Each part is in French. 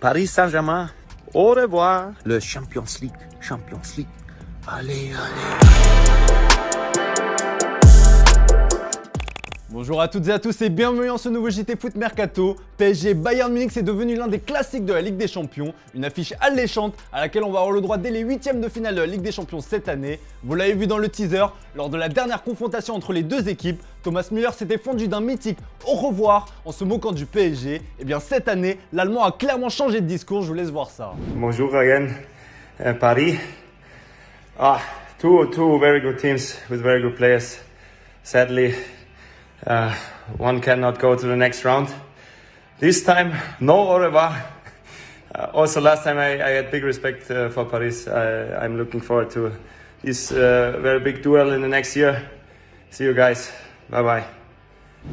Paris Saint-Germain, au revoir. Le Champions League. Allez, allez. Bonjour à toutes et à tous et bienvenue dans ce nouveau JT Foot Mercato. PSG Bayern Munich, c'est devenu l'un des classiques de la Ligue des Champions, une affiche alléchante à laquelle on va avoir le droit dès les huitièmes de finale de la Ligue des Champions cette année. Vous l'avez vu dans le teaser, lors de la dernière confrontation entre les deux équipes, Thomas Müller s'était fendu d'un mythique au revoir en se moquant du PSG. Et bien cette année, l'Allemand a clairement changé de discours, je vous laisse voir ça. Bonjour again, Paris. Two very good teams with very good players. Sadly, one cannot go to the next round. This time, no au revoir. Also, last time I had big respect for Paris. I'm looking forward to this very big duel in the next year. See you guys. Bye bye.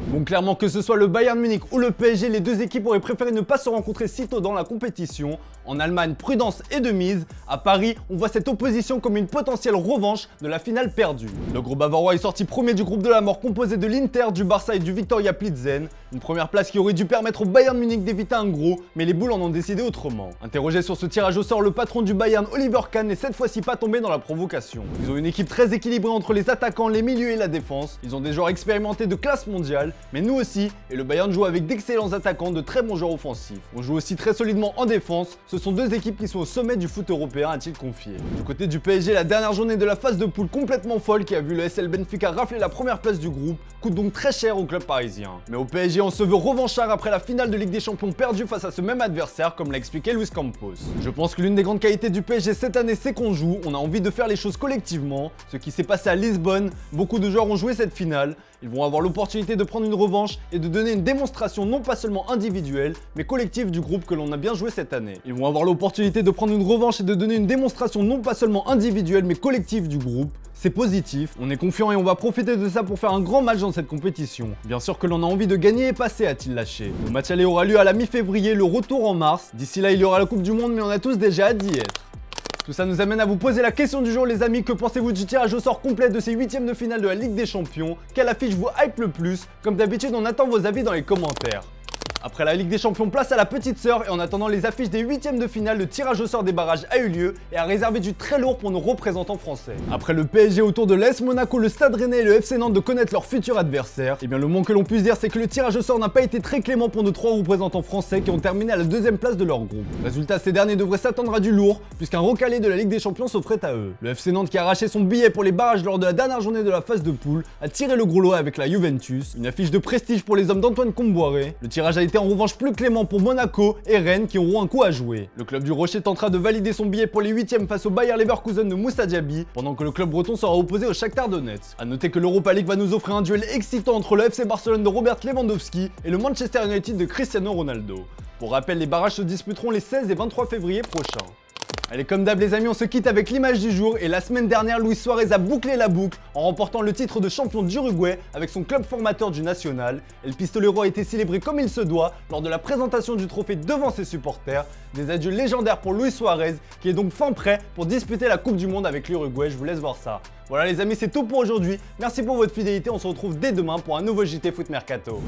Bon, clairement, que ce soit le Bayern Munich ou le PSG, les deux équipes auraient préféré ne pas se rencontrer si tôt dans la compétition. En Allemagne, prudence et de mise. À Paris, on voit cette opposition comme une potentielle revanche de la finale perdue. Le gros bavarois est sorti premier du groupe de la mort composé de l'Inter, du Barça et du Viktoria Plzen. Une première place qui aurait dû permettre au Bayern Munich d'éviter un gros, mais les Boules en ont décidé autrement. Interrogé sur ce tirage au sort, le patron du Bayern, Oliver Kahn, n'est cette fois-ci pas tombé dans la provocation. Ils ont une équipe très équilibrée entre les attaquants, les milieux et la défense. Ils ont des joueurs expérimentés de classe mondiale, mais nous aussi, et le Bayern joue avec d'excellents attaquants, de très bons joueurs offensifs. On joue aussi très solidement en défense. Ce sont deux équipes qui sont au sommet du foot européen, a-t-il confié. Du côté du PSG, la dernière journée de la phase de poule complètement folle qui a vu le SL Benfica rafler la première place du groupe coûte donc très cher au club parisien. Mais au PSG, on se veut revanchard après la finale de Ligue des Champions perdue face à ce même adversaire, comme l'a expliqué Luis Campos. Je pense que l'une des grandes qualités du PSG cette année, c'est qu'on joue, on a envie de faire les choses collectivement. Ce qui s'est passé à Lisbonne, beaucoup de joueurs ont joué cette finale. Ils vont avoir l'opportunité de prendre une revanche et de donner une démonstration non pas seulement individuelle, mais collective du groupe que l'on a bien joué cette année. Ils vont avoir l'opportunité de prendre une revanche et de donner une démonstration non pas seulement individuelle, mais collective du groupe. C'est positif, on est confiant et on va profiter de ça pour faire un grand match dans cette compétition. Bien sûr que l'on a envie de gagner et passer, a-t-il lâché. Le match aller aura lieu à la mi-février, le retour en mars. D'ici là, il y aura la Coupe du Monde, mais on a tous déjà hâte d'y être. Tout ça nous amène à vous poser la question du jour les amis, que pensez-vous du tirage au sort complet de ces huitièmes de finale de la Ligue des Champions? Quelle affiche vous hype le plus? Comme d'habitude, on attend vos avis dans les commentaires. Après la Ligue des Champions, place à la petite sœur et en attendant les affiches des huitièmes de finale, le tirage au sort des barrages a eu lieu et a réservé du très lourd pour nos représentants français. Après le PSG autour de l'AS Monaco, le Stade Rennais et le FC Nantes de connaître leur futur adversaire, et bien le moins que l'on puisse dire c'est que le tirage au sort n'a pas été très clément pour nos trois représentants français qui ont terminé à la deuxième place de leur groupe. Résultat, ces derniers devraient s'attendre à du lourd puisqu'un recalé de la Ligue des Champions s'offrait à eux. Le FC Nantes qui a arraché son billet pour les barrages lors de la dernière journée de la phase de poule a tiré le gros lot avec la Juventus, une affiche de prestige pour les hommes d'Antoine Comboiré. Le tirage a été en revanche plus clément pour Monaco et Rennes qui auront un coup à jouer. Le club du Rocher tentera de valider son billet pour les huitièmes face au Bayer Leverkusen de Moussa Diaby, pendant que le club breton sera opposé au Shakhtar Donetsk. A noter que l'Europa League va nous offrir un duel excitant entre le FC Barcelone de Robert Lewandowski et le Manchester United de Cristiano Ronaldo. Pour rappel, les barrages se disputeront les 16 et 23 février prochains. Allez, comme d'hab les amis, on se quitte avec l'image du jour et la semaine dernière, Luis Suarez a bouclé la boucle en remportant le titre de champion d'Uruguay avec son club formateur du national. Et le pistolero a été célébré comme il se doit lors de la présentation du trophée devant ses supporters. Des adieux légendaires pour Luis Suarez qui est donc fin prêt pour disputer la Coupe du Monde avec l'Uruguay, je vous laisse voir ça. Voilà les amis, c'est tout pour aujourd'hui. Merci pour votre fidélité, on se retrouve dès demain pour un nouveau JT Foot Mercato.